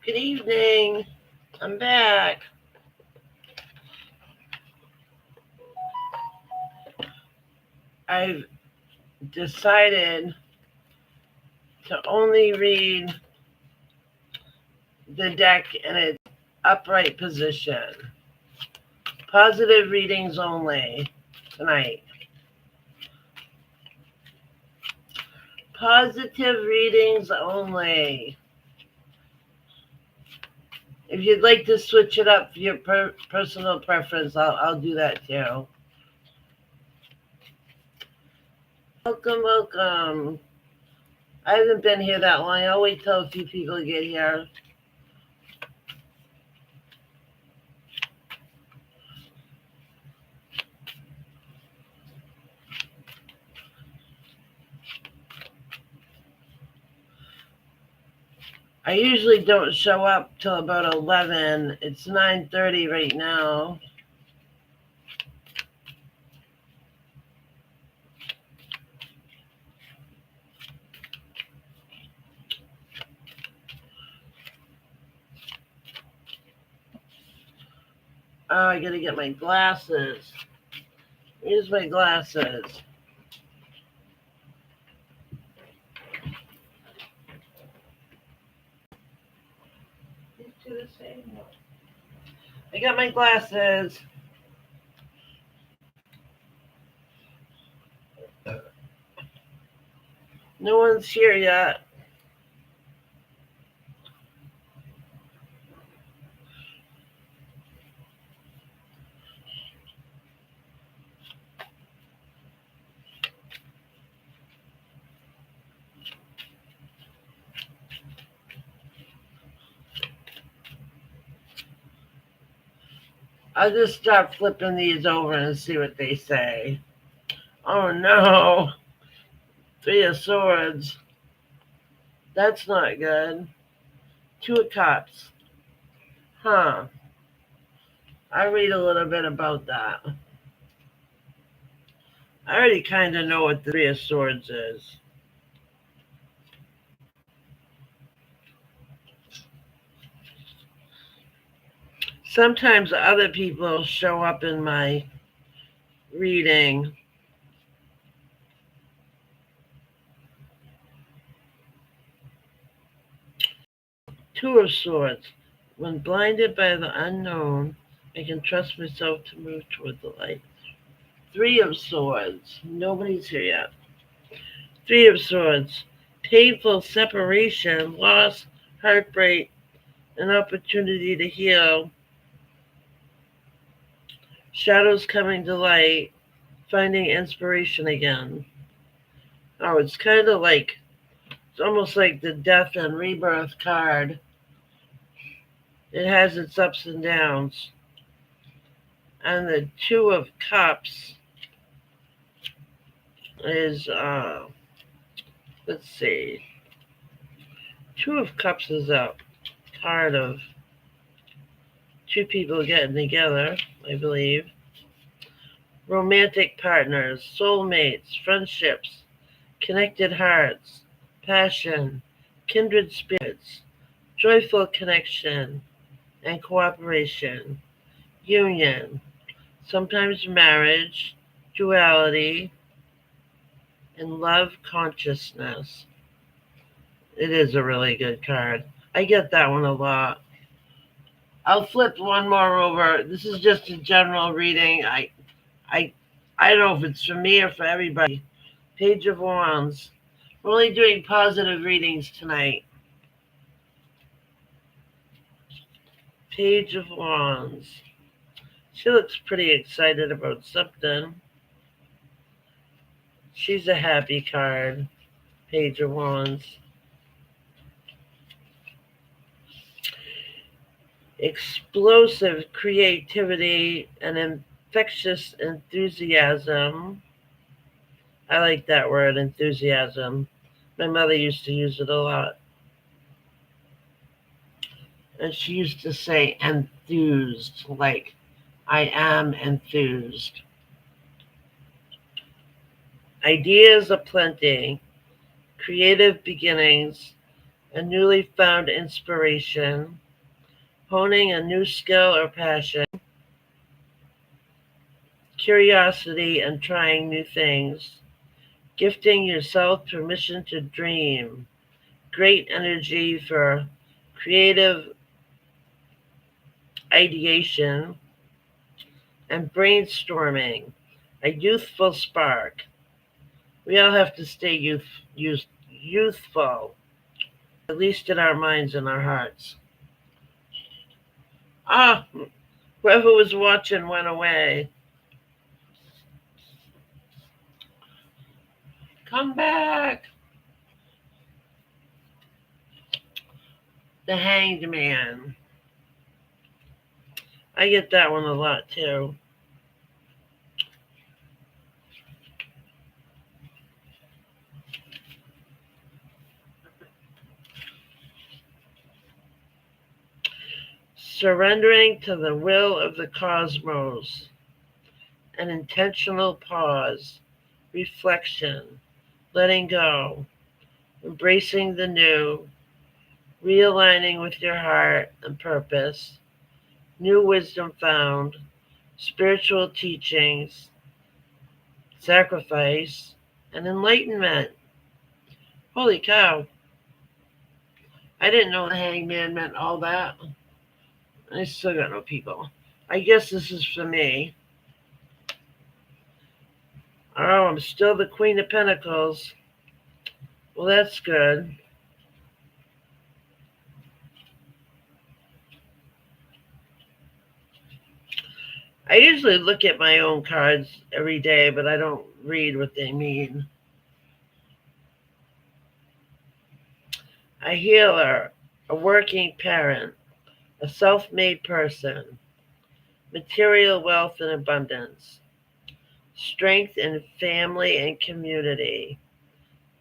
Good evening. I'm back. I've decided to only read the deck in its upright position. Positive readings only tonight. Positive readings only. If you'd like to switch it up for your personal preference, I'll do that too. Welcome, welcome. I haven't been here that long. I'll wait till a few people get here. I usually don't show up till about 11. It's 9:30 right now. Oh, I gotta get my glasses. Here's my glasses. These two the same? I got my glasses. No one's here yet. I'll just start flipping these over and see what they say. Oh no. Three of Swords. That's not good. Two of Cups. Huh. I read a little bit about that. I already kind of know what the Three of Swords is. Sometimes other people show up in my reading. Two of Swords. When blinded by the unknown, I can trust myself to move toward the light. Three of Swords. Nobody's here yet. Three of Swords. Painful separation, loss, heartbreak, an opportunity to heal. Shadows coming to light, finding inspiration again. Oh, it's kind of like, it's almost like the death and rebirth card. It has its ups and downs. And the Two of Cups is, let's see. Two of Cups is a card of two people getting together, I believe. Romantic partners, soulmates, friendships, connected hearts, passion, kindred spirits, joyful connection and cooperation, union, sometimes marriage, duality, and love consciousness. It is a really good card. I get that one a lot. I'll flip one more over. This is just a general reading. I, I don't know if it's for me or for everybody. Page of Wands. We're only doing positive readings tonight. Page of Wands. She looks pretty excited about something. She's a happy card. Page of Wands. Explosive creativity and infectious enthusiasm. I like that word, enthusiasm. My mother used to use it a lot. And she used to say enthused, like, I am enthused. Ideas aplenty, creative beginnings, a newly found inspiration, honing a new skill or passion, curiosity and trying new things, gifting yourself permission to dream, great energy for creative ideation and brainstorming, a youthful spark. We all have to stay youthful, at least in our minds and our hearts. Ah, whoever was watching went away. Come back. The Hanged Man. I get that one a lot too. Surrendering to the will of the cosmos, an intentional pause, reflection, letting go, embracing the new, realigning with your heart and purpose, new wisdom found, spiritual teachings, sacrifice, and enlightenment. Holy cow. I didn't know the hangman meant all that. I still got no people. I guess this is for me. Oh, I'm still the Queen of Pentacles. Well, that's good. I usually look at my own cards every day, but I don't read what they mean. A healer, a working parent, a self made person, material wealth and abundance, strength in family and community,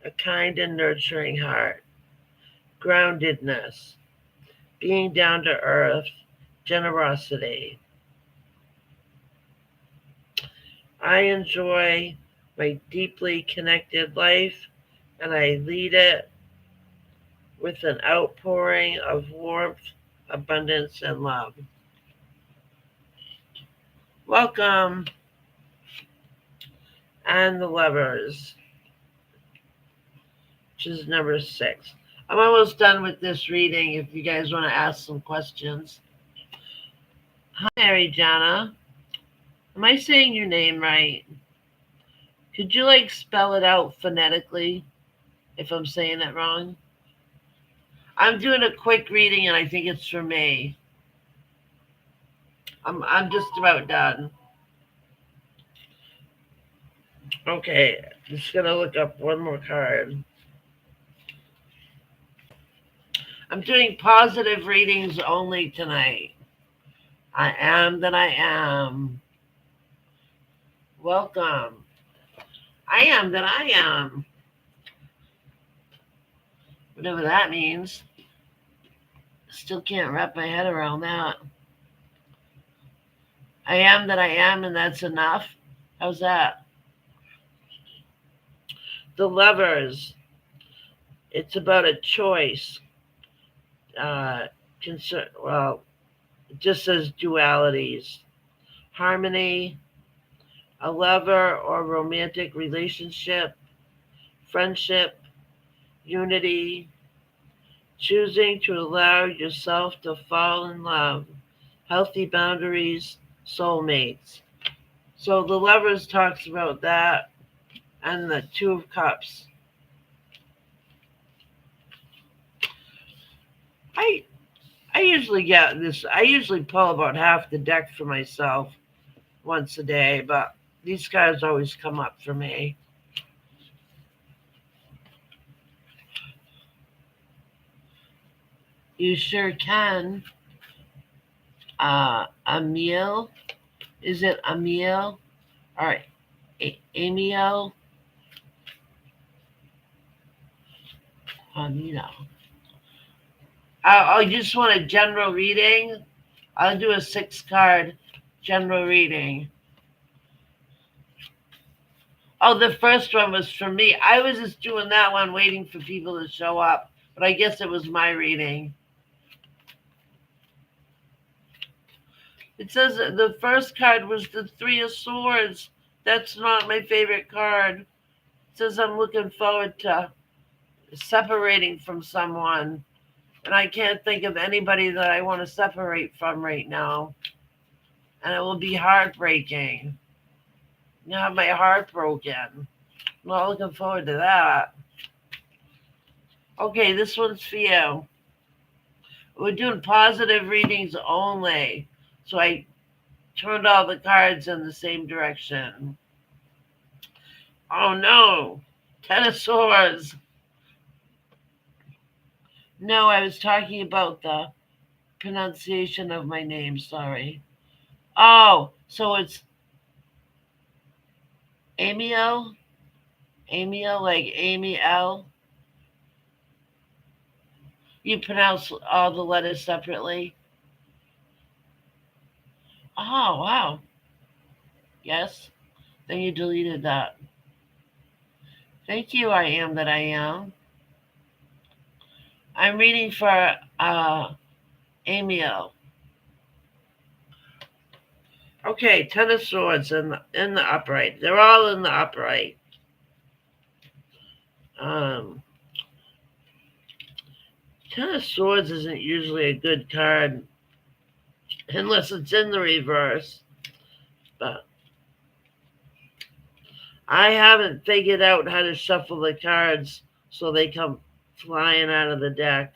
a kind and nurturing heart, groundedness, being down to earth, generosity. I enjoy my deeply connected life and I lead it with an outpouring of warmth, abundance, and love. Welcome, and the Lovers, which is number 6. I'm almost done with this reading if you guys want to ask some questions. Hi, Mary Jana. Am I saying your name right? Could you spell it out phonetically if I'm saying it wrong? I'm doing a quick reading and I think it's for me. I'm just about done. Okay, just gonna look up one more card. I'm doing positive readings only tonight. I am that I am. Welcome. I am that I am. Whatever that means. Still can't wrap my head around that. I am that I am, and that's enough. How's that? The Lovers. It's about a choice. Well, it just says dualities. Harmony, a lover or romantic relationship, friendship, unity, choosing to allow yourself to fall in love, healthy boundaries, soulmates. So the Lovers talks about that, and the Two of Cups. I I usually get this. I usually pull about half the deck for myself once a day, but these cards always come up for me. You sure can. Emil, is it Emil or Emil? Emil. I just want a general reading. I'll do a 6 card general reading. Oh, the first one was for me. I was just doing that one, waiting for people to show up but I guess it was my reading. It says that the first card was the Three of Swords. That's not my favorite card. It says I'm looking forward to separating from someone, and I can't think of anybody that I want to separate from right now. And it will be heartbreaking. You have my heart broken. I'm not looking forward to that. Okay, this one's for you. We're doing positive readings only. So I turned all the cards in the same direction. Oh no, Ten of Swords. No, I was talking about the pronunciation of my name, sorry. Oh, so it's Amiel? Amiel, like Amy L? You pronounce all the letters separately? Oh, wow. Yes. Then you deleted that. Thank you, I am that I am. I'm reading for Amiel. Okay, Ten of Swords in the upright. They're all in the upright. Um, Ten of Swords isn't usually a good card unless it's in the reverse. But I haven't figured out how to shuffle the cards so they come flying out of the deck.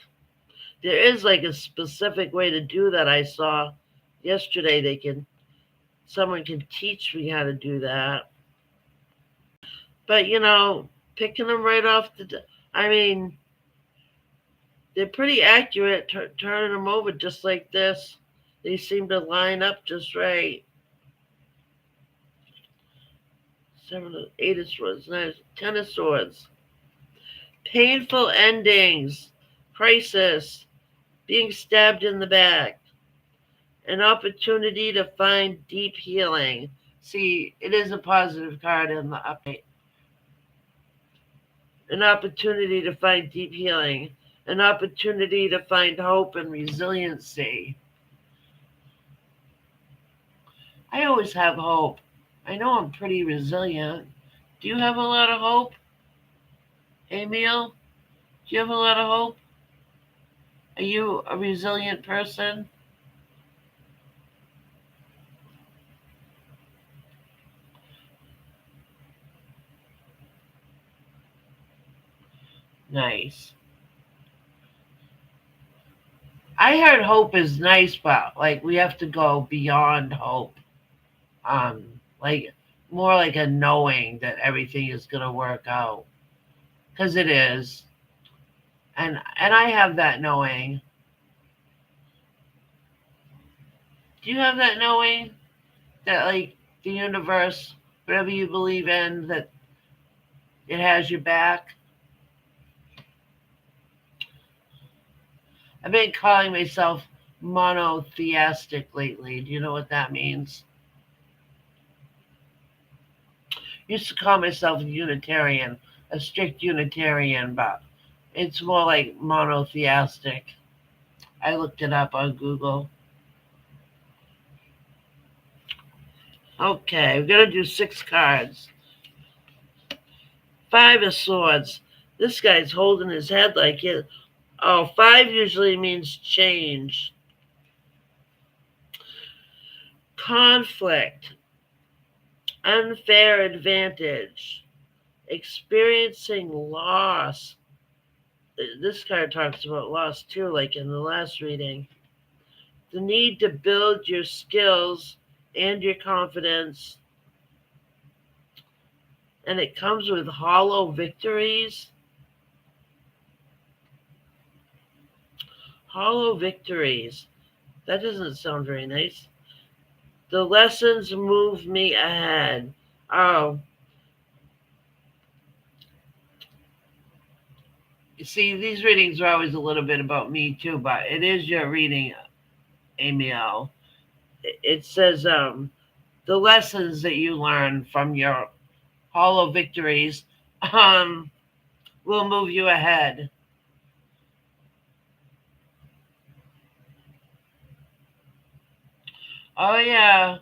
There is like a specific way to do that. I saw yesterday. Someone can teach me how to do that. But picking them right off I mean, they're pretty accurate. Turning them over just like this, they seem to line up just right. Eight of Swords, nice. Ten of Swords. Painful endings, crisis, being stabbed in the back, an opportunity to find deep healing. See, it is a positive card in the update. An opportunity to find deep healing, an opportunity to find hope and resiliency. I always have hope. I know I'm pretty resilient. Do you have a lot of hope, Emil? Do you have a lot of hope? Are you a resilient person? Nice. I heard hope is nice, but like we have to go beyond hope. Like more like a knowing that everything is gonna work out. Because it is. And I have that knowing. Do you have that knowing that like the universe, whatever you believe in, that it has your back? I've been calling myself monotheistic lately. Do you know what that means? Used to call myself a Unitarian, a strict Unitarian, but it's more like monotheistic. I looked it up on Google. Okay, we're gonna do 6 cards. Five of Swords. This guy's holding his head like it. Oh, five usually means change. Conflict. Unfair advantage. Experiencing loss. This card talks about loss too, like in the last reading. The need to build your skills and your confidence. And it comes with hollow victories. Hollow victories. That doesn't sound very nice. The lessons move me ahead. Oh, you see, these readings are always a little bit about me too, but it is your reading, Amiel. It says the lessons that you learn from your hollow victories um, will move you ahead. Oh, yeah.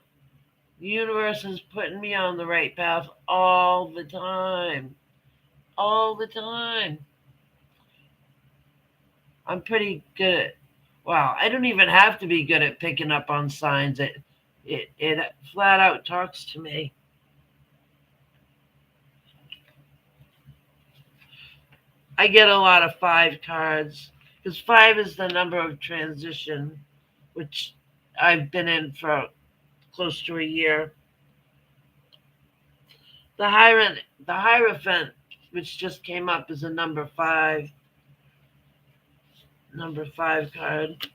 The universe is putting me on the right path all the time. All the time. I'm pretty good at, well, I don't even have to be good at picking up on signs. It flat out talks to me. I get a lot of five cards because five is the number of transition, which I've been in for close to a year. The Hierophant, which just came up, is a number five card.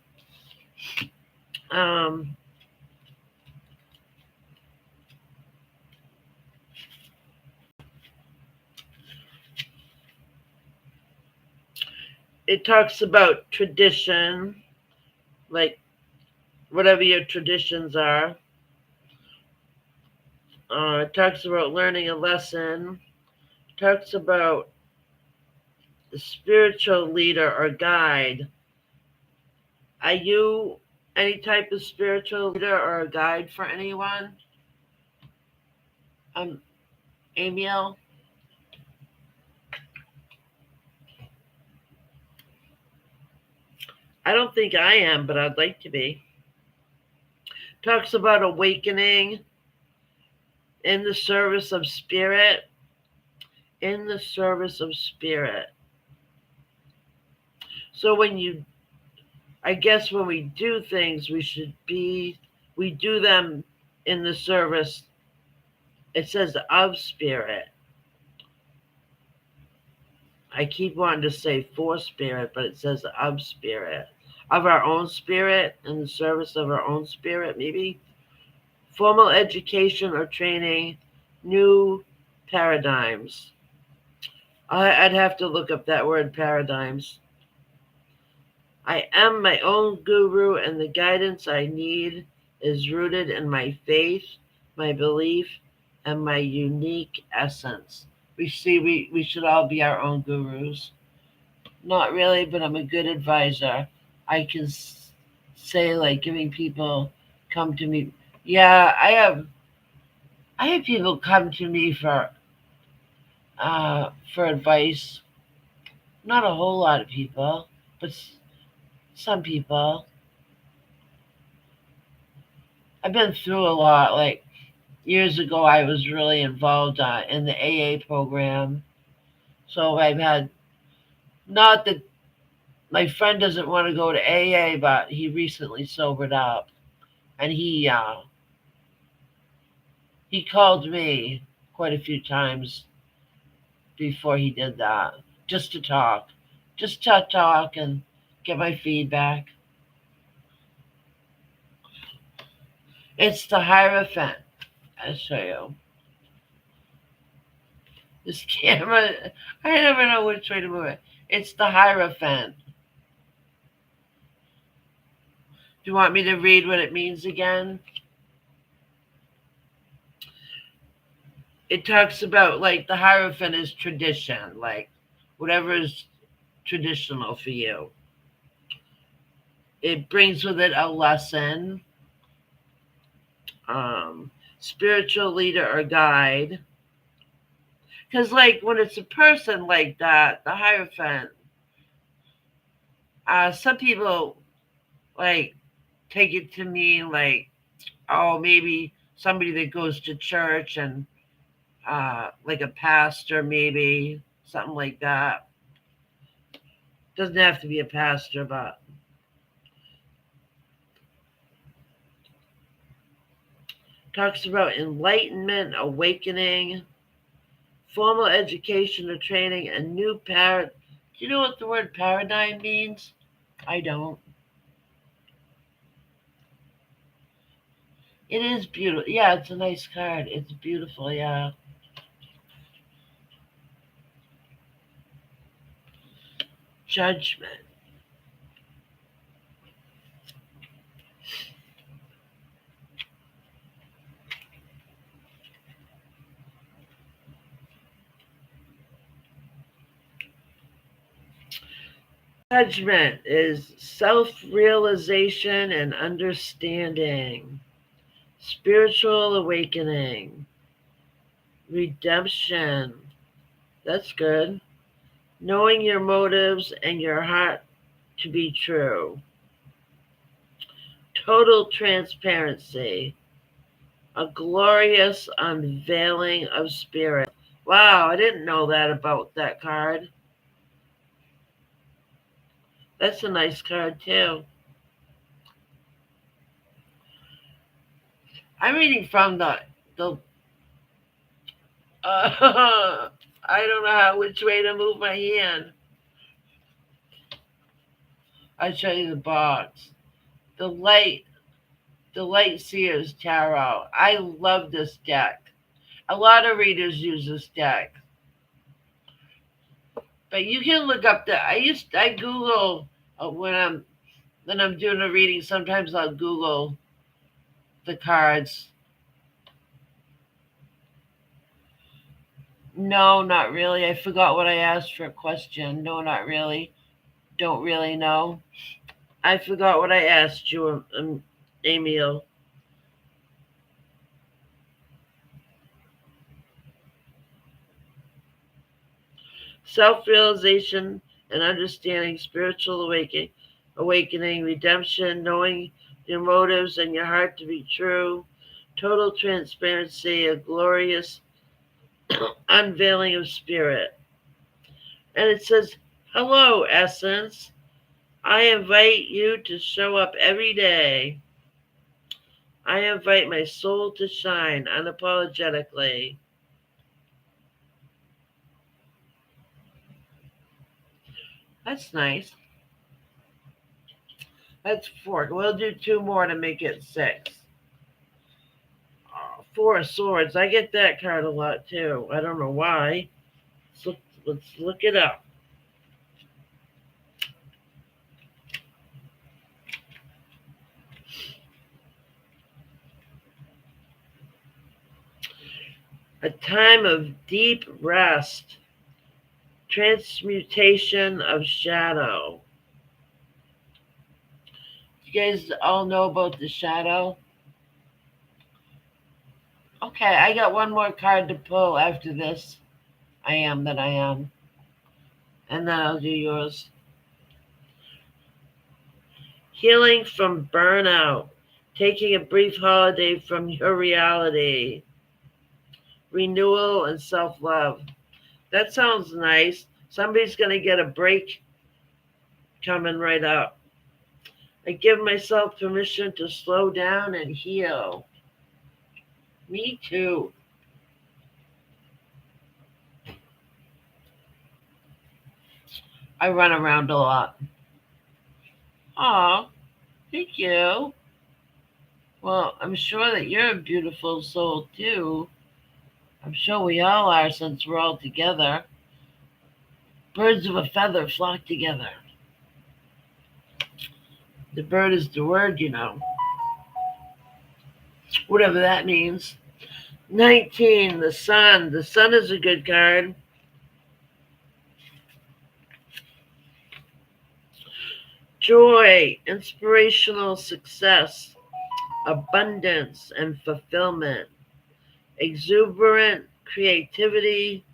Um, it talks about tradition, like whatever your traditions are. It talks about learning a lesson. It talks about the spiritual leader or guide. Are you any type of spiritual leader or a guide for anyone? Um, Amiel? I don't think I am, but I'd like to be. Talks about awakening in the service of spirit. In the service of spirit. So I guess when we do things, we do them in the service. It says of spirit. I keep wanting to say for spirit, but it says of spirit. Of our own spirit, in the service of our own spirit, maybe. Formal education or training, new paradigms. I'd have to look up that word paradigms. I am my own guru, and the guidance I need is rooted in my faith, my belief, and my unique essence. We should all be our own gurus. Not really, but I'm a good advisor. I can say, like, giving people come to me. Yeah, I have people come to me for advice. Not a whole lot of people, but some people. I've been through a lot. Like years ago, I was really involved in the AA program. So I've had, not that my friend doesn't want to go to AA, but he recently sobered up, and he called me quite a few times before he did that, just to talk, just to talk and get my feedback. It's the Hierophant. I'll show you. This camera, I never know which way to move it. It's the Hierophant. Do you want me to read what it means again? It talks about, like, the Hierophant is tradition, like whatever is traditional for you. It brings with it a lesson, um, spiritual leader or guide. Because, like, when it's a person like that, the Hierophant, some people, like, take it to mean, like, oh, maybe somebody that goes to church and, like a pastor, maybe, something like that. Doesn't have to be a pastor, but talks about enlightenment, awakening, formal education or training, and new paradigm. Do you know what the word paradigm means? I don't. It is beautiful. Yeah, it's a nice card. It's beautiful. Yeah. Judgment. Judgment is self realization and understanding. Spiritual awakening. Redemption. That's good. Knowing your motives and your heart to be true. Total transparency. A glorious unveiling of spirit. Wow, I didn't know that about that card. That's a nice card too. I'm reading from the I don't know which way to move my hand. I'll show you the box. The light the light seers tarot. I love this deck. A lot of readers use this deck. But you can look up I Google when I'm doing a reading, sometimes I'll Google the cards. No, not really. I forgot what I asked for a question. No, not really. Don't really know. I forgot what I asked you, Emil. Self-realization and understanding, spiritual awakening, redemption, knowing your motives and your heart to be true, total transparency, a glorious unveiling of spirit. And it says, "Hello, Essence. I invite you to show up every day. I invite my soul to shine unapologetically." That's nice. That's four. We'll do two more to make it six. Four of Swords. I get that card a lot too. I don't know why. Let's look it up. A time of deep rest. Transmutation of shadow. You guys all know about the shadow? Okay, I got one more card to pull after this. I am that I am. And then I'll do yours. Healing from burnout. Taking a brief holiday from your reality. Renewal and self love. That sounds nice. Somebody's going to get a break coming right up. I give myself permission to slow down and heal. Me too. I run around a lot. Aw, thank you. Well, I'm sure that you're a beautiful soul too. I'm sure we all are since we're all together. Birds of a feather flock together. The bird is the word, whatever that means. 19, the sun. The sun is a good card. Joy, inspirational success, abundance and fulfillment, exuberant creativity,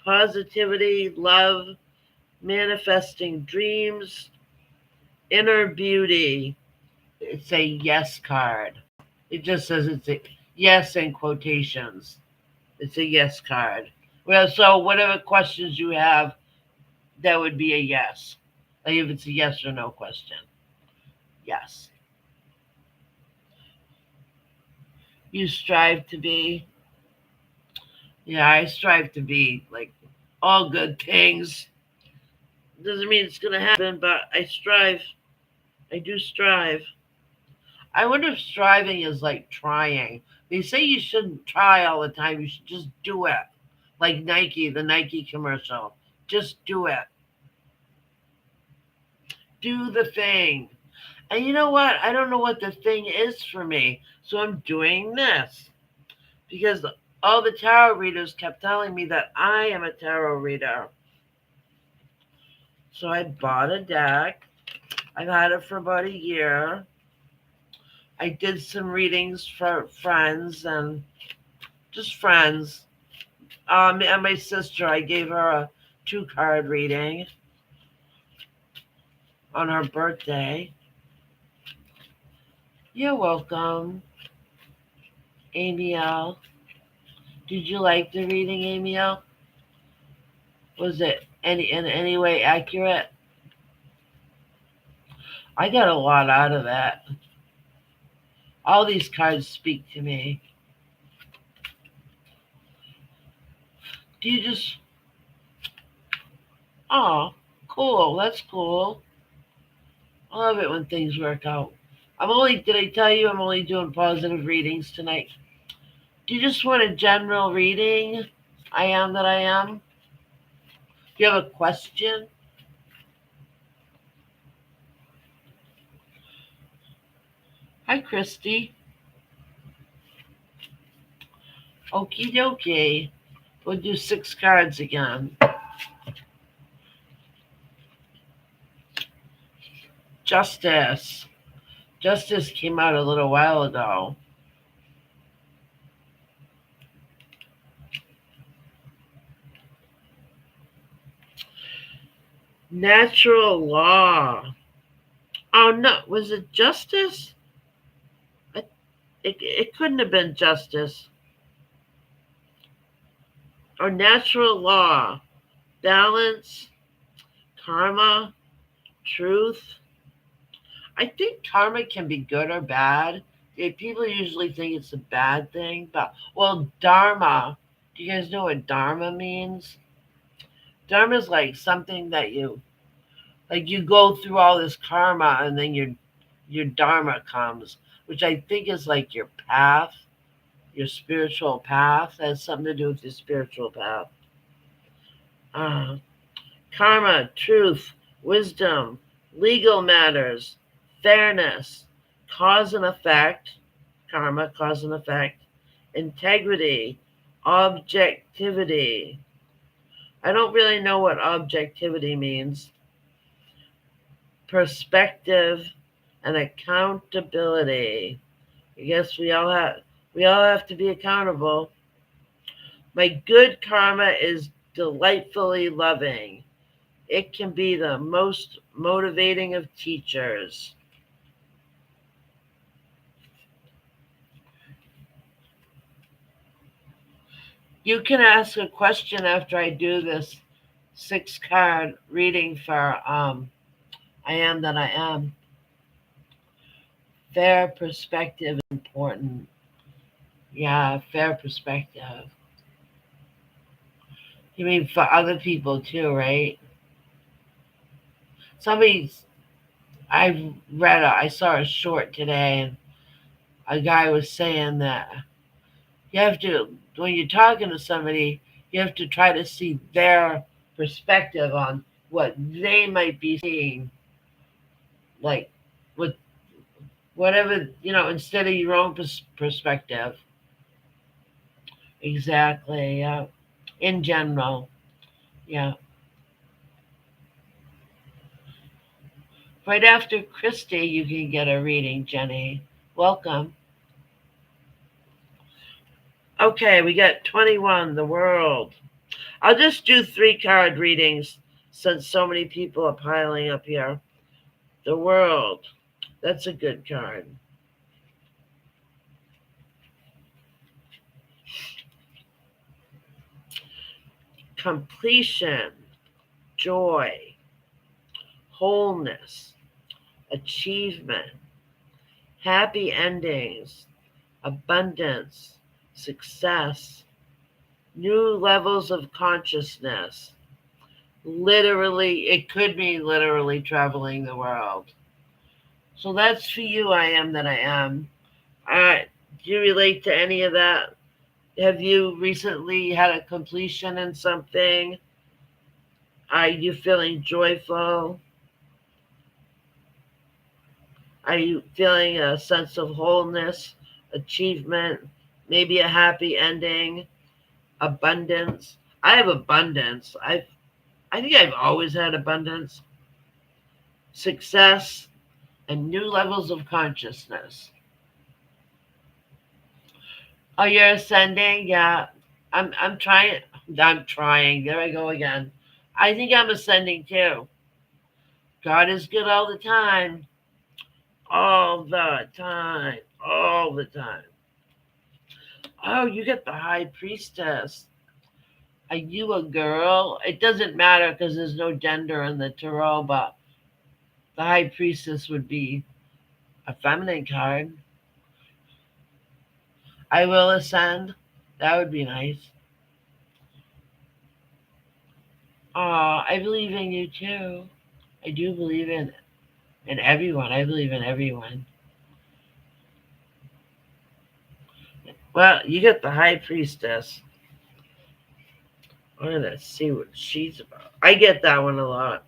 positivity, love, manifesting dreams, inner beauty. It's a yes card. It just says it's a yes in quotations. It's a yes card. Well, so whatever questions you have, that would be a yes. Like if it's a yes or no question. Yes. You strive to be. Yeah, I strive to be like all good things. Doesn't mean it's going to happen, but I strive. I do strive. I wonder if striving is like trying. They say you shouldn't try all the time. You should just do it. Like Nike, the Nike commercial. Just do it. Do the thing. And you know what? I don't know what the thing is for me. So I'm doing this. Because all the tarot readers kept telling me that I am a tarot reader. So I bought a deck. I've had it for about a year. I did some readings for friends and just friends. And my sister, I gave her a 2 card reading on her birthday. You're welcome, Amy L. Did you like the reading, Amy L? Was it in any way accurate? I got a lot out of that. All these cards speak to me. Do you just? Oh, cool. That's cool. I love it when things work out. Did I tell you I'm only doing positive readings tonight? Do you just want a general reading? I am that I am. Do you have a question? Hi, Christy. Okie dokie. We'll do 6 cards again. Justice. Justice came out a little while ago. Natural law. Oh no, was it justice? It couldn't have been justice. Or natural law. Balance, karma, truth. I think karma can be good or bad. People usually think it's a bad thing, but well, dharma. Do you guys know what dharma means? Dharma is like something that you go through all this karma and then your dharma comes, which I think is like your path, your spiritual path. That has something to do with your spiritual path. Uh, Karma, truth, wisdom, legal matters, fairness, cause and effect, karma, cause and effect, integrity, objectivity. I don't really know what objectivity means. Perspective and accountability. I guess we all have to be accountable. My good karma is delightfully loving. It can be the most motivating of teachers. You can ask a question after I do this 6 card reading for I am that I am. Fair perspective is important. Yeah, fair perspective. You mean for other people too, right? Somebody I saw a short today, and a guy was saying that you have to, when you're talking to somebody, you have to try to see their perspective on what they might be seeing, like with whatever, instead of your own perspective. Exactly. Yeah. In general. Yeah. Right after Christy, you can get a reading, Jenny. Welcome. Okay, we got 21, the world. I'll just do 3 card readings since so many people are piling up here. The world. That's a good card. Completion, joy, wholeness, achievement, happy endings, abundance, success, new levels of consciousness. Literally, it could mean literally traveling the world. So that's for you, I am that I am. Do you relate to any of that? Have you recently had a completion in something? Are you feeling joyful? Are you feeling a sense of wholeness, achievement, maybe a happy ending, abundance? I have abundance. I think I've always had abundance, success, and new levels of consciousness. Oh, you're ascending? Yeah. I'm trying. I'm trying. There I go again. I think I'm ascending too. God is good all the time. All the time. All the time. Oh, you get the high priestess. Are you a girl? It doesn't matter because there's no gender in the tarot, but the high priestess would be a feminine card. I will ascend. That would be nice. I believe in you too. I do believe in everyone. I believe in everyone. Well, you get the high priestess. I'm gonna see what she's about. I get that one a lot.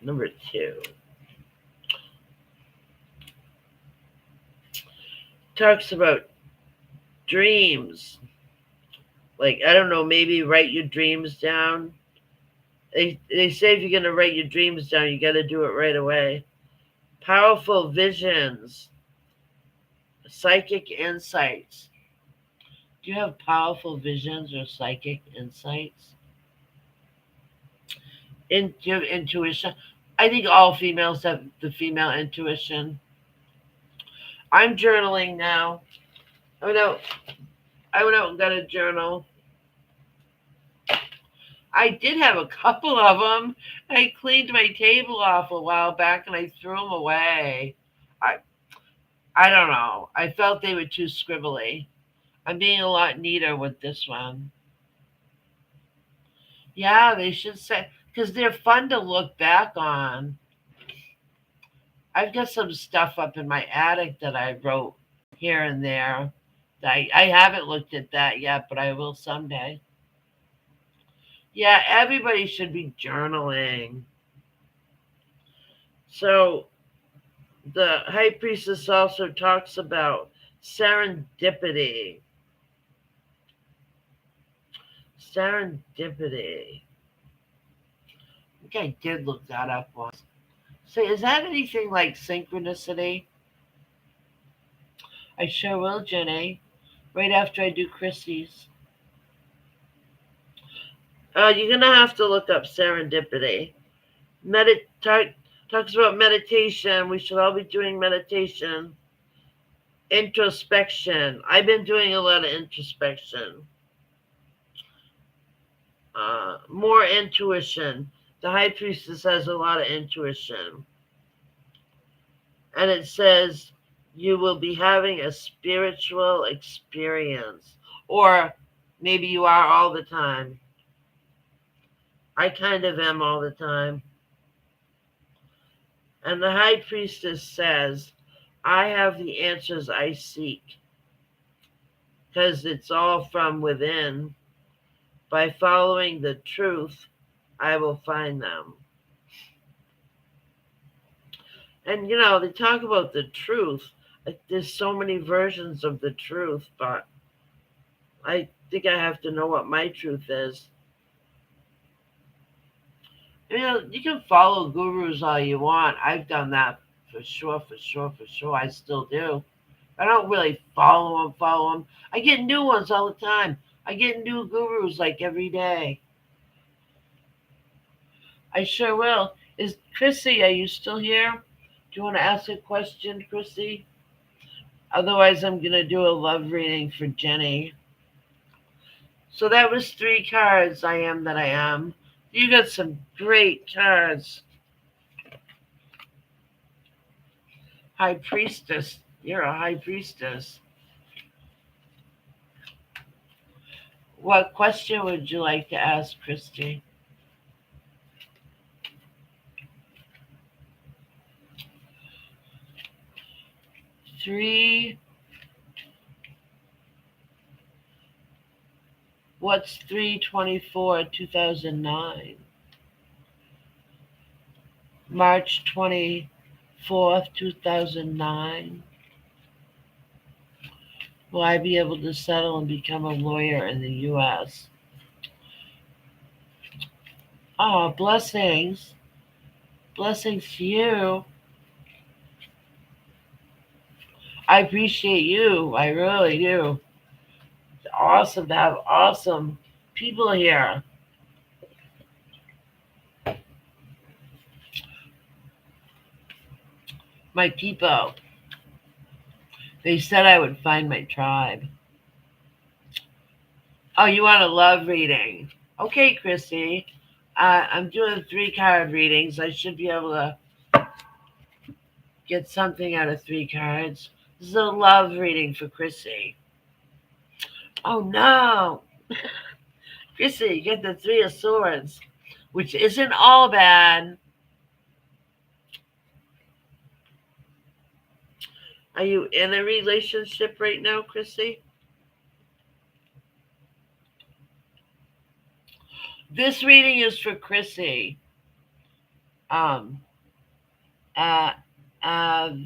Number two talks about dreams. Like, I don't know, maybe write your dreams down. They say if you're gonna write your dreams down, you got to do it right away. Powerful visions, psychic insights. Do you have powerful visions or psychic insights? Do you have intuition? I think all females have the female intuition. I'm journaling now. I went out. I went out and got a journal. I did have a couple of them. I cleaned my table off a while back and I threw them away. I I don't know. I felt they were too scribbly. I'm being a lot neater with this one. Yeah, they should say because they're fun to look back on. I've got some stuff up in my attic that I wrote here and there. I haven't looked at that yet, but I will someday. Yeah, everybody should be journaling. So the high priestess also talks about serendipity. Serendipity. I think I did look that up once. So is that anything like synchronicity? I sure will, Jenny. Right after I do Chrissy's. You're gonna have to look up serendipity. Talks about meditation. We should all be doing meditation. Introspection. I've been doing a lot of introspection. More intuition. The high priestess has a lot of intuition. And it says you will be having a spiritual experience. Or maybe you are all the time. I kind of am all the time. And the high priestess says, I have the answers I seek because it's all from within. By following the truth, I will find them. And they talk about the truth. Like, there's so many versions of the truth, but I think I have to know what my truth is. You can follow gurus all you want. I've done that for sure, for sure, for sure. I still do. I don't really follow them. I get new ones all the time. I get new gurus like every day. I sure will. Is Chrissy, are you still here? Do you want to ask a question, Chrissy? Otherwise, I'm going to do a love reading for Jenny. So that was three cards. I am that I am. You got some great cards. High priestess. You're a high priestess. What question would you like to ask, Christy? Three. What's 3/24/2009? March 24th, 2009. Will I be able to settle and become a lawyer in the U.S.? Oh, blessings. Blessings to you. I appreciate you. I really do. It's awesome to have awesome people here. My people. They said I would find my tribe. Oh, you want a love reading? Okay, Chrissy. I'm doing 3 card readings. I should be able to get something out of 3 cards. This is a love reading for Chrissy. Oh no, Chrissy, you get the 3 of Swords, which isn't all bad. Are you in a relationship right now, Chrissy? This reading is for Chrissy. Um, uh,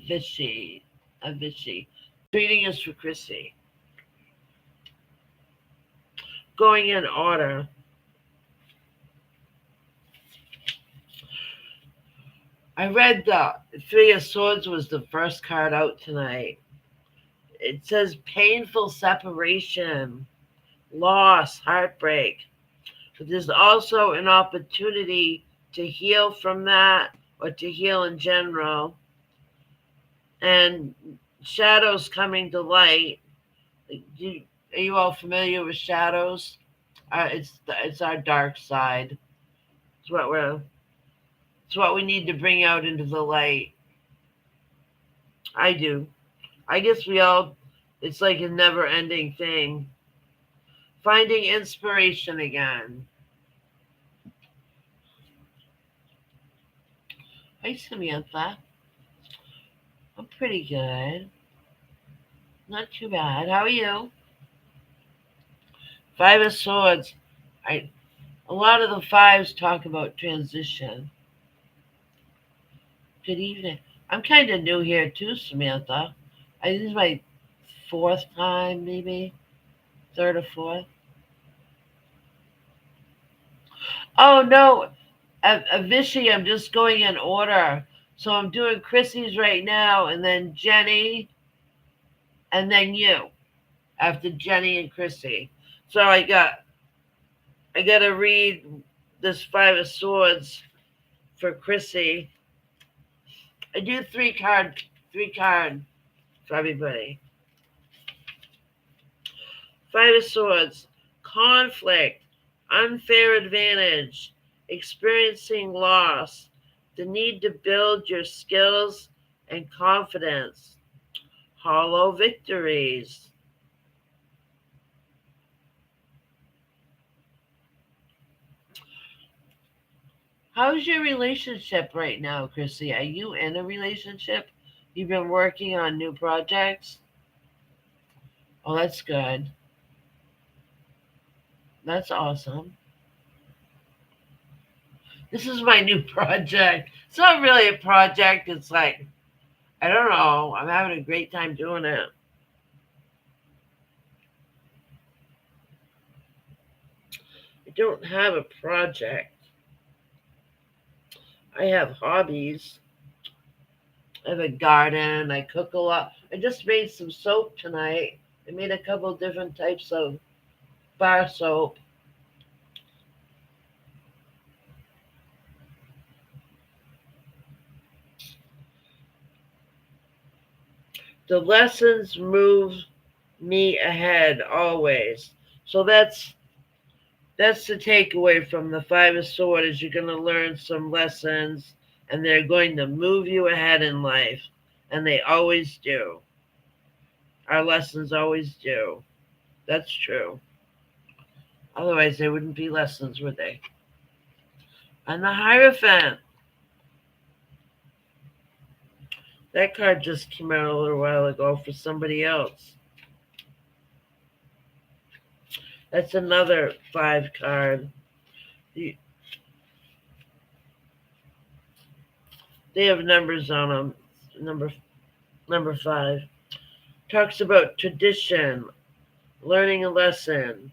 Vichy. Vichy. Reading is for Chrissy. Going in order. I read the 3 of Swords was the first card out tonight. It says painful separation, loss, heartbreak. But there's also an opportunity to heal from that or to heal in general. And shadows coming to light. Are you all familiar with shadows? It's our dark side. It's what we need to bring out into the light. I do. I guess we all. It's like a never-ending thing. Finding inspiration again. Hi, Samantha. I'm pretty good. Not too bad. How are you? 5 of Swords. I A lot of the fives talk about transition. Good evening. I'm kind of new here too, Samantha. This is my 4th time, maybe 3rd or 4th. Oh no, Vichy. I'm just going in order. So I'm doing Chrissy's right now, and then Jenny, and then you after Jenny and Chrissy. So I got to read this 5 of Swords for Chrissy. I do 3 card for everybody. 5 of Swords, conflict, unfair advantage, experiencing loss, the need to build your skills and confidence, hollow victories. How's your relationship right now, Chrissy? Are you in a relationship? You've been working on new projects? Oh, that's good. That's awesome. This is my new project. It's not really a project. It's like, I don't know. I'm having a great time doing it. I don't have a project. I have hobbies. I have a garden. I cook a lot. I just made some soap tonight. I made a couple different types of bar soap. The lessons move me ahead always. So that's the takeaway from the 5 of Swords is you're going to learn some lessons and they're going to move you ahead in life. And they always do. Our lessons always do. That's true. Otherwise, they wouldn't be lessons, would they? And the Hierophant. That card just came out a little while ago for somebody else. That's another 5 card. They have numbers on them. Number 5 talks about tradition, learning a lesson.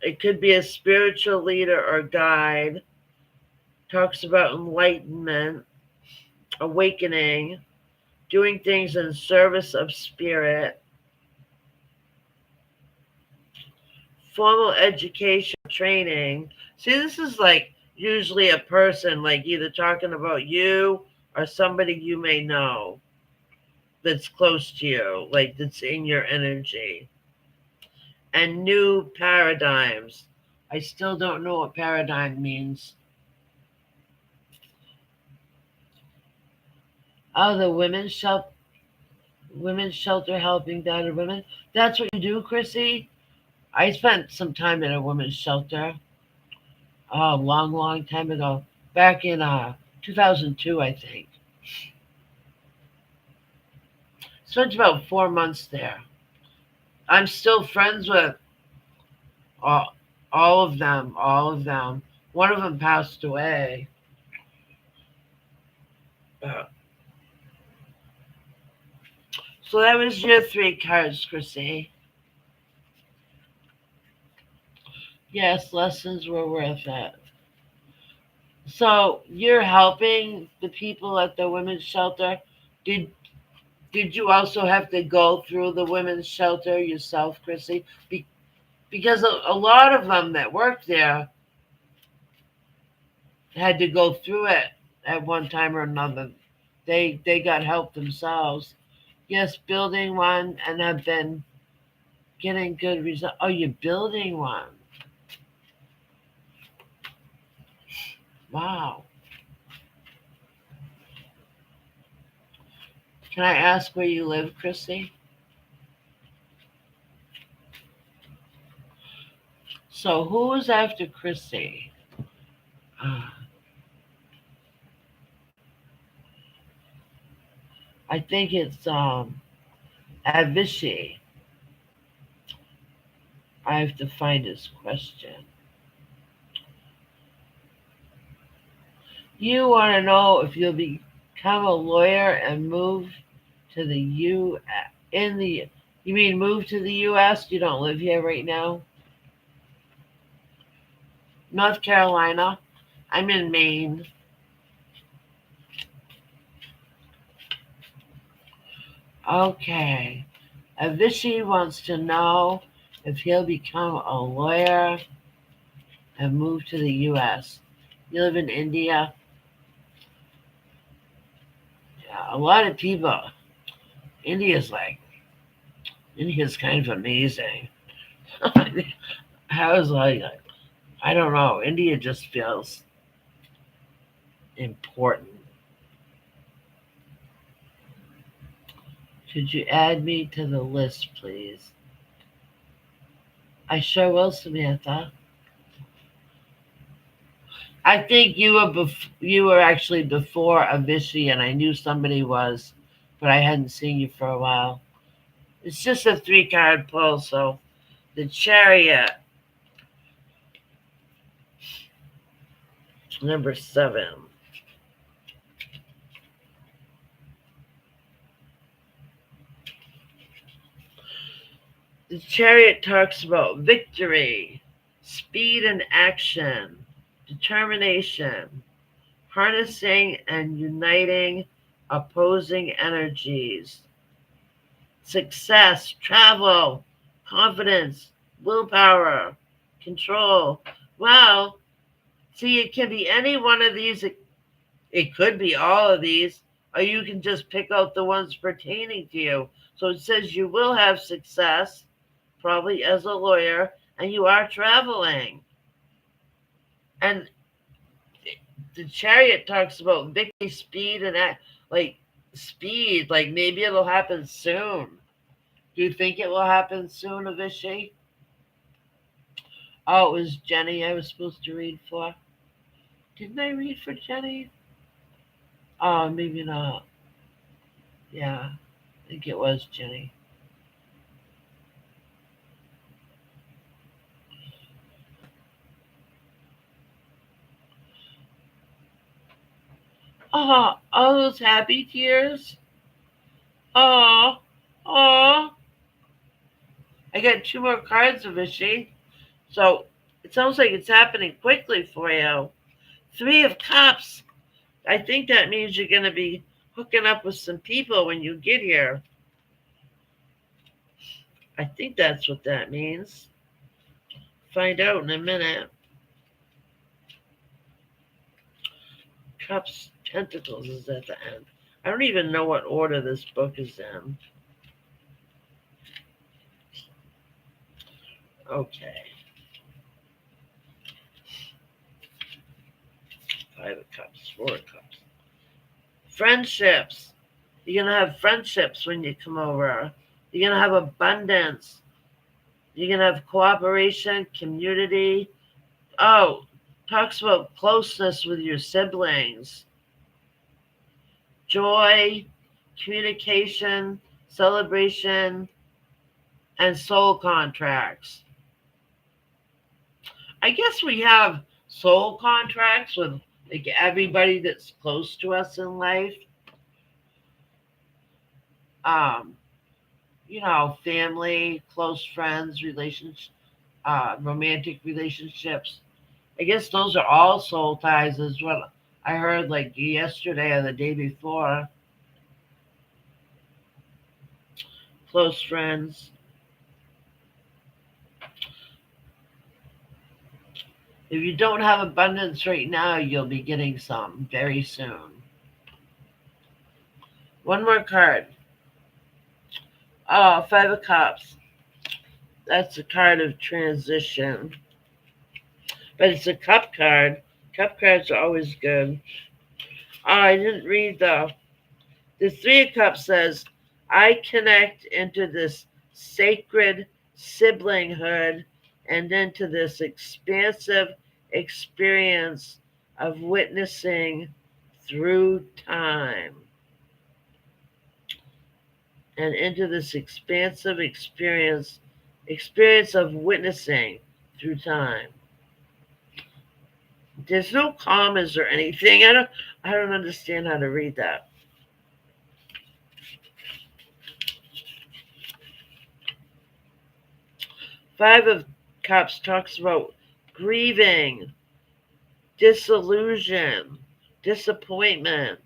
It could be a spiritual leader or guide. Talks about enlightenment, awakening, doing things in service of spirit, formal education, training. See, this is like usually a person, like either talking about you or somebody you may know that's close to you, like that's in your energy. And new paradigms. I still don't know what paradigm means. Oh, the women's shelter helping battered women. That's what you do, Chrissy. I spent some time in a women's shelter. Oh, long, long time ago, back in 2002, I think. Spent about 4 months there. I'm still friends with all, all of them. All of them. One of them passed away. Uh, so that was your three cards, Chrissy. Yes, lessons were worth it. So you're helping the people at the women's shelter. Did did you also have to go through the women's shelter yourself, Chrissy? Because a lot of them that worked there had to go through it at one time or another. They got help themselves. Yes, building one and have been getting good results. Oh, you're building one. Wow. Can I ask where you live, Chrissy? So who is after Chrissy? Uh, I think it's Avicii. I have to find his question. You want to know if you'll become a lawyer and move to the U in the you mean move to the US? You don't live here right now? North Carolina. I'm in Maine. Okay. Avicii wants to know if he'll become a lawyer and move to the US. You live in India? Yeah, a lot of people. India's like India's kind of amazing. I was like, I don't know. India just feels important. Could you add me to the list, please? I sure will, Samantha. I think you were actually before Avicii, and I knew somebody was, but I hadn't seen you for a while. It's just a three-card pull, so the Chariot, number 7. The Chariot talks about victory, speed and action, determination, harnessing and uniting opposing energies, success, travel, confidence, willpower, control. Well, see, it can be any one of these. It could be all of these, or you can just pick out the ones pertaining to you. So it says you will have success, probably as a lawyer, and you are traveling. And the Chariot talks about victory, speed, and like speed. Like maybe it'll happen soon. Do you think it will happen soon, Avicii? Oh, it was Jenny I was supposed to read for. Didn't I read for Jenny? Oh, maybe not. Yeah, I think it was Jenny. Oh, all those happy tears. Oh, oh. I got two more cards, Avicii. So it sounds like it's happening quickly for you. 3 of Cups. I think that means you're going to be hooking up with some people when you get here. I think that's what that means. Find out in a minute. Cups, Pentacles is at the end. I don't even know what order this book is in. Okay. Five of Cups, Four of Cups. Friendships. You're going to have friendships when you come over. You're going to have abundance. You're going to have cooperation, community. Oh, talks about closeness with your siblings. Joy, communication, celebration, and soul contracts. I guess we have soul contracts with like everybody that's close to us in life. Um, family, close friends, relationships, romantic relationships. I guess those are all soul ties, is what I heard like yesterday or the day before. Close friends. If you don't have abundance right now, you'll be getting some very soon. One more card. Oh, Five of Cups. That's a card of transition. But it's a cup card. Cup cards are always good. Oh, I didn't read the Three of Cups says, I connect into this sacred siblinghood and into this expansive experience of witnessing through time. And into this expansive experience of witnessing through time. There's no commas or anything. I don't understand how to read that. Five of Cups talks about grieving, disillusion, disappointment,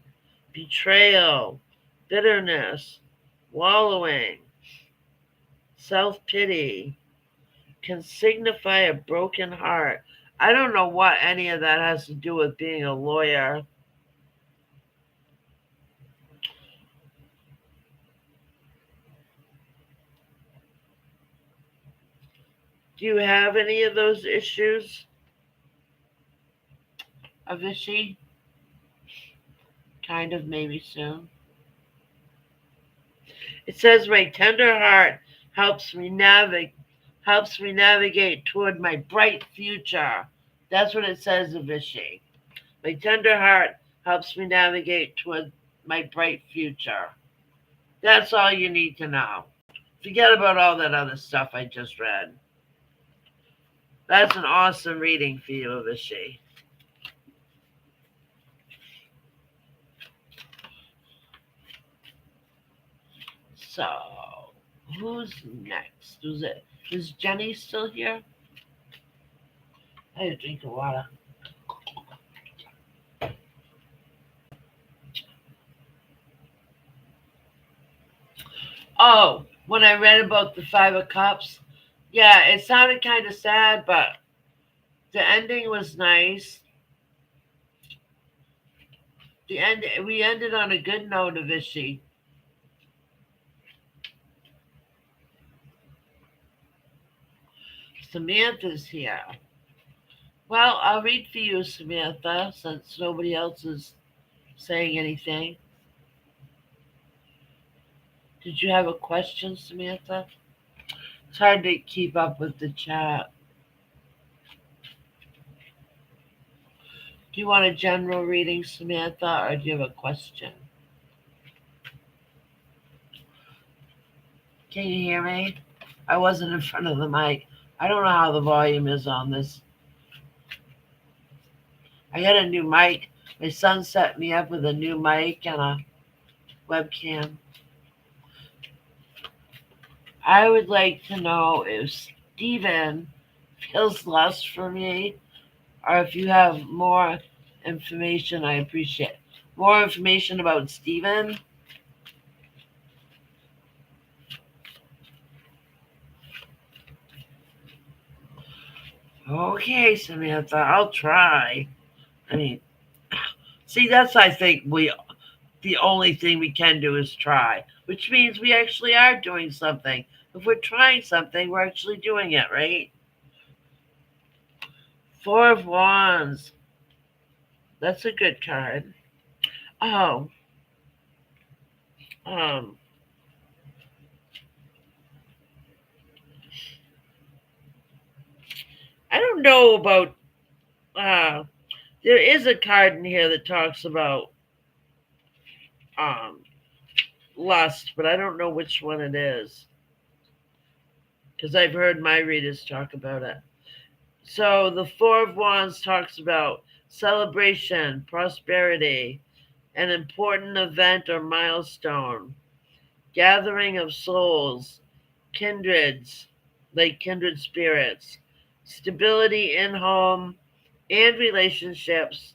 betrayal, bitterness, wallowing, self-pity, can signify a broken heart. I don't know what any of that has to do with being a lawyer. Do you have any of those issues, Avicii? Kind of, maybe soon. It says my tender heart helps me navigate toward my bright future. That's what it says, Avicii. My tender heart helps me navigate toward my bright future. That's all you need to know. Forget about all that other stuff I just read. That's an awesome reading for you, Avicii. So, who's next? Is Jenny still here? I had a drink of water. Oh, when I read about the Five of Cups, yeah, it sounded kind of sad, but the ending was nice. We ended on a good note, Avicii. Samantha's here. Well, I'll read for you, Samantha, since nobody else is saying anything. Did you have a question, Samantha? It's hard to keep up with the chat. Do you want a general reading, Samantha, or do you have a question? Can you hear me? I wasn't in front of the mic. I don't know how the volume is on this. I got a new mic. My son set me up with a new mic and a webcam. I would like to know if Stephen feels less for me, or if you have more information, I appreciate it. More information about Stephen. Okay, Samantha, I'll try. I mean, see, that's I think the only thing we can do is try, which means we actually are doing something. If we're trying something, we're actually doing it, right? Four of Wands. That's a good card. Oh, um, I don't know about. Uh, there is a card in here that talks about um lust, but I don't know which one it is because I've heard my readers talk about it. So the Four of Wands talks about celebration, prosperity, an important event or milestone, gathering of souls, kindreds, like kindred spirits, stability in home and relationships,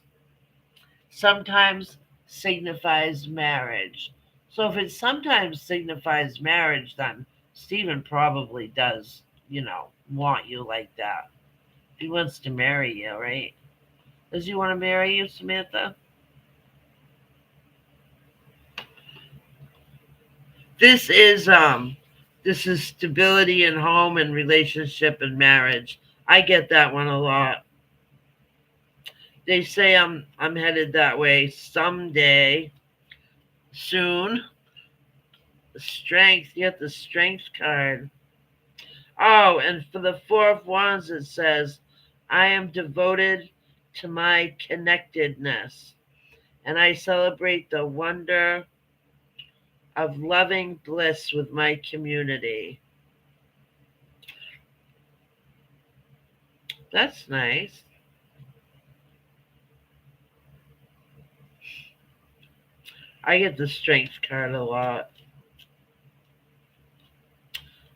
sometimes signifies marriage. So if it sometimes signifies marriage, then Stephen probably does, want you like that. He wants to marry you, right? Does he want to marry you, Samantha? This is this is stability in home and relationship and marriage. I get that one a lot. They say I'm headed that way someday, soon. Strength, you get the strength card. Oh, and for the Four of Wands, it says, I am devoted to my connectedness, and I celebrate the wonder of loving bliss with my community. That's nice. I get the strength card a lot.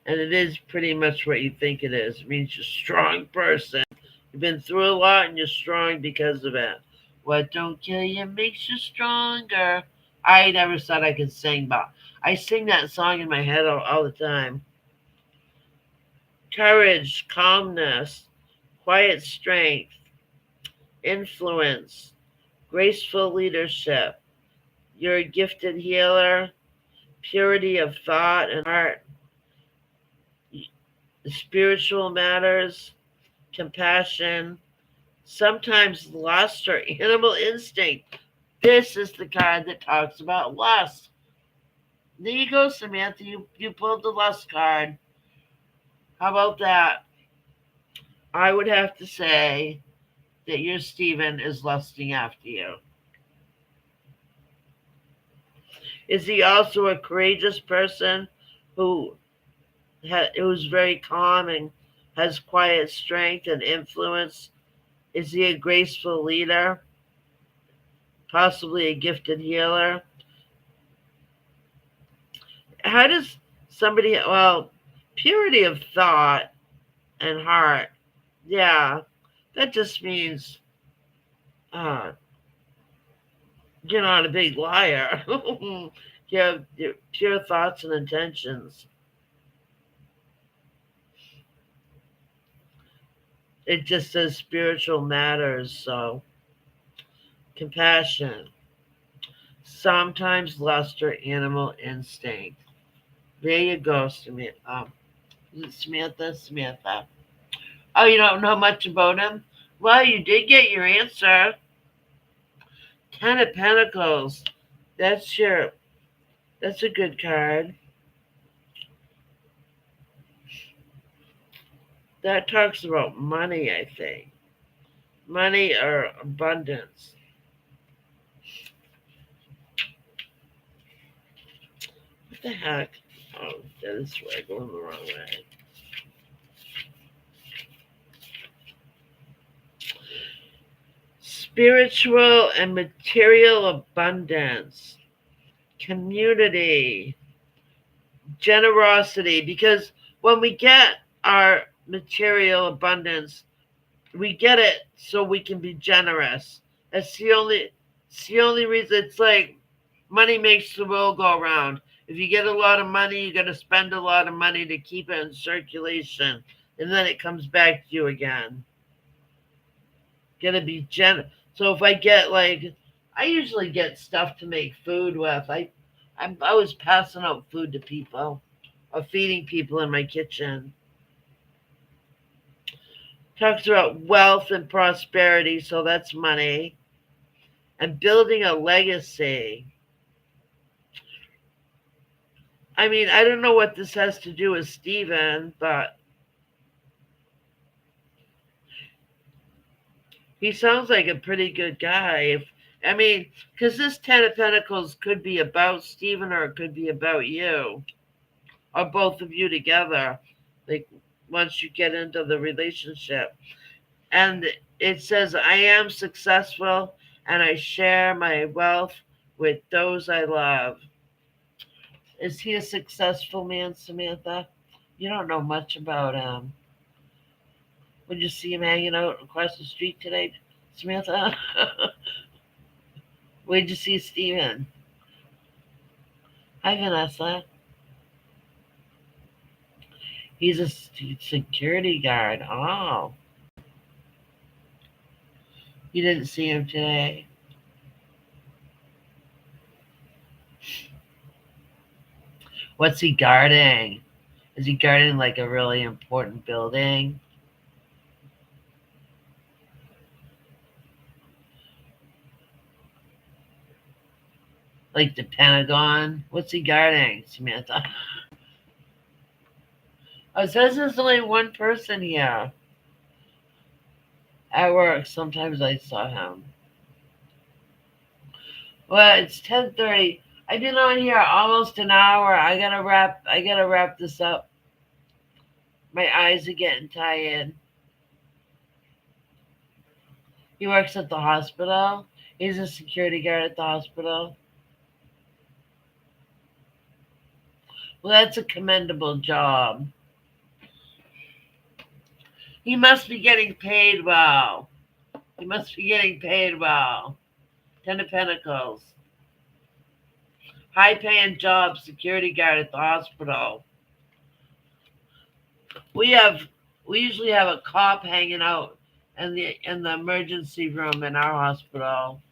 And it is pretty much what you think it is. It means you're a strong person. You've been through a lot and you're strong because of it. What don't kill you makes you stronger. I never thought I could sing, but I sing that song in my head all the time. Courage, calmness, quiet strength, influence, graceful leadership. You're a gifted healer, purity of thought and heart, spiritual matters, compassion, sometimes lust or animal instinct. This is the card that talks about lust. There you go, Samantha. You pulled the lust card. How about that? I would have to say that your Stephen is lusting after you. Is he also a courageous person who who's very calm and has quiet strength and influence? Is he a graceful leader? Possibly a gifted healer? How does somebody, well, purity of thought and heart, yeah, that just means uh, you're not a big liar. You have your pure thoughts and intentions. It just says spiritual matters, so compassion, sometimes lust or animal instinct. There you go, Samantha. Is it Samantha? Samantha. Oh, you don't know much about him? Well, you did get your answer. Ten of Pentacles. That's your. That's a good card. That talks about money, I think. Money or abundance. What the heck? Oh, this way, going the wrong way. Spiritual and material abundance. Community. Generosity. Because when we get our material abundance, we get it so we can be generous. That's the only It's the only reason. It's like money makes the world go around. If you get a lot of money, you got to spend a lot of money to keep it in circulation, and then it comes back to you again. Got to be So if I get like, I usually get stuff to make food with. I'm always passing out food to people, or feeding people in my kitchen. Talks about wealth and prosperity, so that's money, and building a legacy. I mean, I don't know what this has to do with Stephen, but he sounds like a pretty good guy. I mean, because this Ten of Pentacles could be about Stephen or it could be about you or both of you together. Like once you get into the relationship, and it says, "I am successful and I share my wealth with those I love." Is he a successful man, Samantha? You don't know much about him. Would you see him hanging out across the street today, Samantha? Where'd you see Steven? Hi, Vanessa. He's a security guard. Oh, you didn't see him today. What's he guarding? Is he guarding like a really important building? Like the Pentagon? What's he guarding, Samantha? Oh, it says there's only one person here. At work, sometimes I saw him. Well, it's 10:30. I've been on here almost an hour. I gotta wrap this up. My eyes are getting tired. He works at the hospital. He's a security guard at the hospital. Well, that's a commendable job. He must be getting paid well. He must be getting paid well. Ten of Pentacles. High paying job, security guard at the hospital. We have we usually have a cop hanging out in the emergency room in our hospital.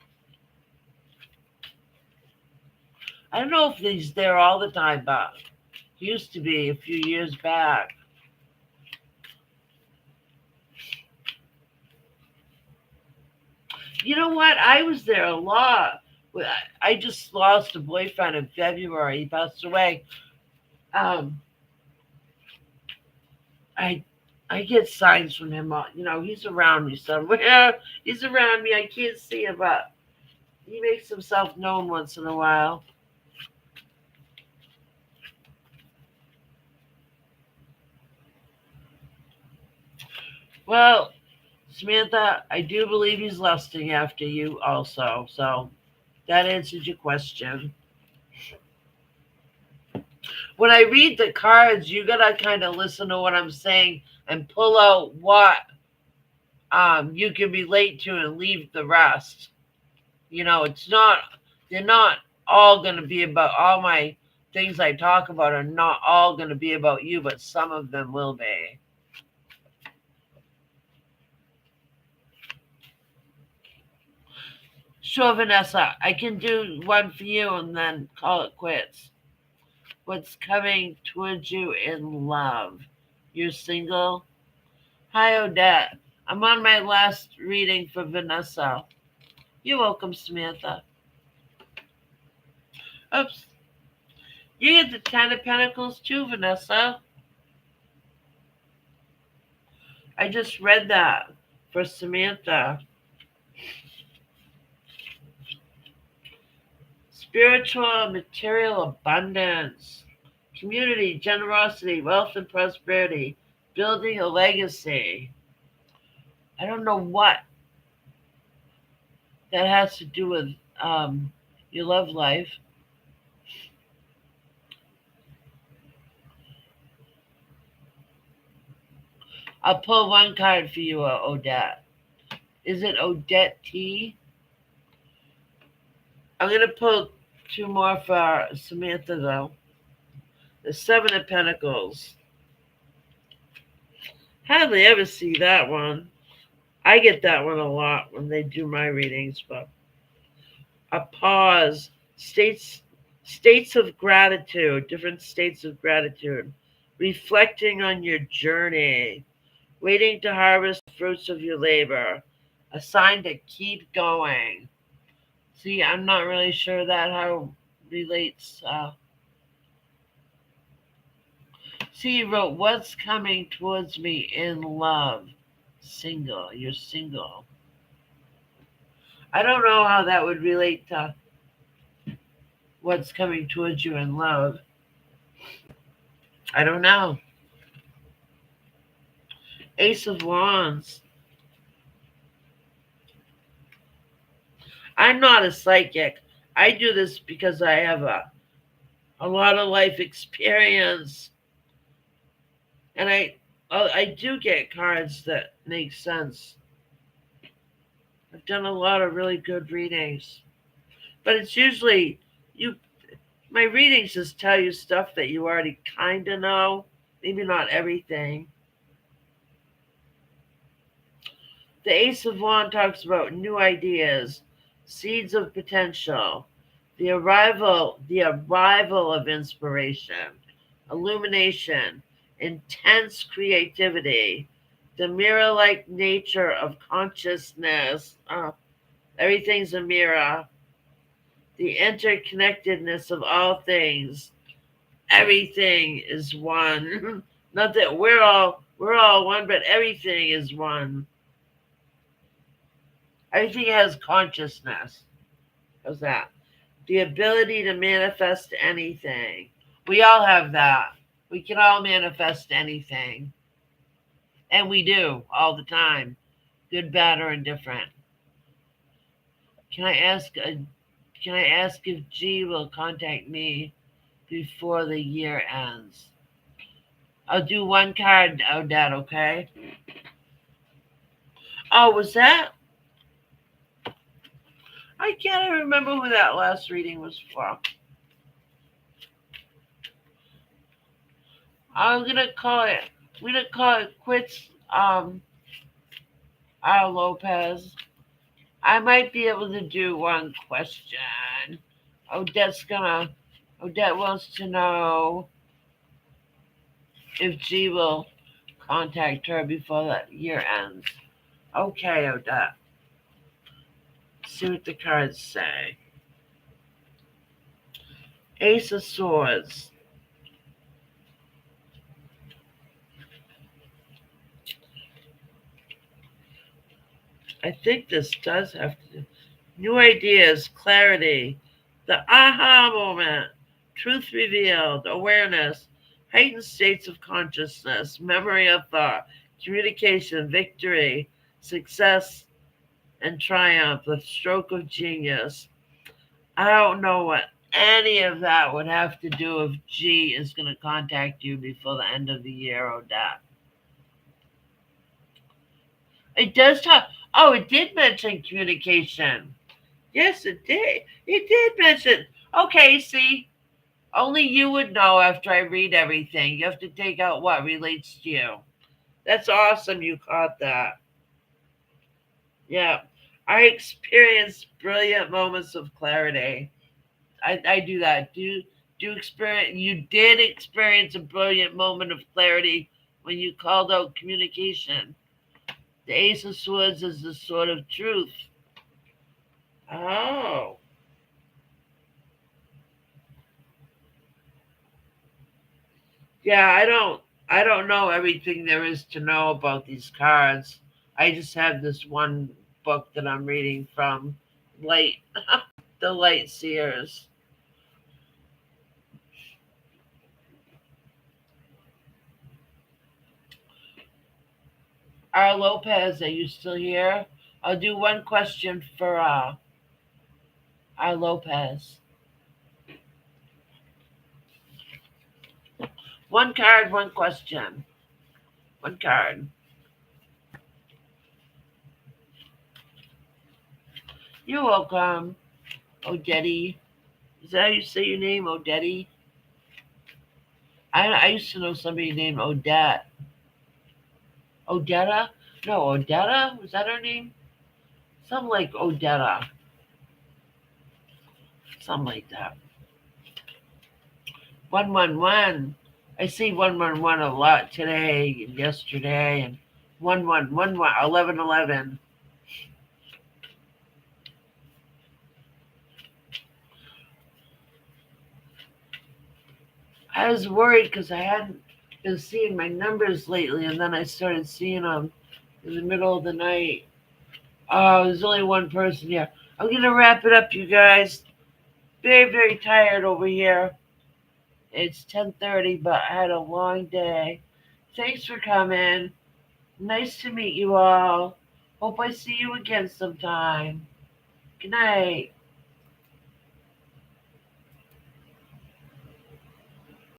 I don't know if he's there all the time, but he used to be a few years back. You know what? I was there a lot. I just lost a boyfriend in February. He passed away. Um, I I get signs from him. He's around me somewhere. He's around me. I can't see him, but he makes himself known once in a while. Well, Samantha, I do believe he's lusting after you also. So that answers your question. When I read the cards, you gotta kind of listen to what I'm saying and pull out what you can relate to and leave the rest. It's not they're not all gonna be about all my things I talk about are not all gonna be about you, but some of them will be. Sure, Vanessa, I can do one for you and then call it quits. What's coming towards you in love? You're single? Hi, Odette. I'm on my last reading for Vanessa. You're welcome, Samantha. Oops. You get the Ten of Pentacles too, Vanessa. I just read that for Samantha. Spiritual and material abundance, community, generosity, wealth, and prosperity, building a legacy. I don't know what that has to do with your love life. I'll pull one card for you, Odette. Is it Odette T? I'm going to pull two more for Samantha, though. The Seven of Pentacles. Hardly ever see that one. I get that one a lot when they do my readings, but a pause, states of gratitude, different states of gratitude, reflecting on your journey, waiting to harvest the fruits of your labor, a sign to keep going. See, I'm not really sure that how relates. See, you wrote, "What's coming towards me in love?" Single, you're single. I don't know how that would relate to what's coming towards you in love. I don't know. Ace of Wands. I'm not a psychic. I do this because I have a lot of life experience, and I do get cards that make sense. I've done a lot of really good readings, but it's usually you. My readings just tell you stuff that you already kind of know, maybe not everything. The Ace of Wands talks about new ideas, seeds of potential, the arrival of inspiration, illumination, intense creativity, the mirror-like nature of consciousness. Everything's a mirror. The interconnectedness of all things. Everything is one. Not that we're all one, but everything is one. Everything has consciousness. How's that? The ability to manifest anything. We all have that. We can all manifest anything. And we do all the time. Good, bad, or indifferent. Can I ask if G will contact me before the year ends? I'll do one card, Odette, okay? Oh, was that? I can't remember who that last reading was for. I'm gonna call it. We're gonna call it quits. Lopez. I might be able to do one question. Odette's gonna. Odette wants to know if G will contact her before the year ends. Okay, Odette. See what the cards say. Ace of Swords. I think this does have to do. New ideas, clarity, the aha moment, truth revealed, awareness, heightened states of consciousness, memory of thought, communication, victory, success, and triumph, the stroke of genius. I don't know what any of that would have to do if G is going to contact you before the end of the year, Odette. It does talk. Oh, it did mention communication. Yes, it did. It did mention. Okay, see, only you would know after I read everything. You have to take out what relates to you. That's awesome you caught that. Yeah. I experienced brilliant moments of clarity. I do that. Do experience you did experience a brilliant moment of clarity when you called out communication. The Ace of Swords is the sword of truth. Oh. Yeah, I don't know everything there is to know about these cards. I just have this one book that I'm reading from Light the Light Seers. R. Lopez, are you still here? I'll do one question for R. Lopez. One card, one question. One card. You're welcome. Odette. Is that how you say your name, Odette? I used to know somebody named Odette. Odetta? No, Odetta? Was that her name? Something like Odetta. Something like that. 111. I see 111 a lot today and yesterday, and 1111, 1111. I was worried because I hadn't been seeing my numbers lately, and then I started seeing them in the middle of the night. Oh, there's only one person here. I'm gonna wrap it up, you guys. Very, very tired over here. It's 10:30, but I had a long day. Thanks for coming. Nice to meet you all. Hope I see you again sometime. Good night.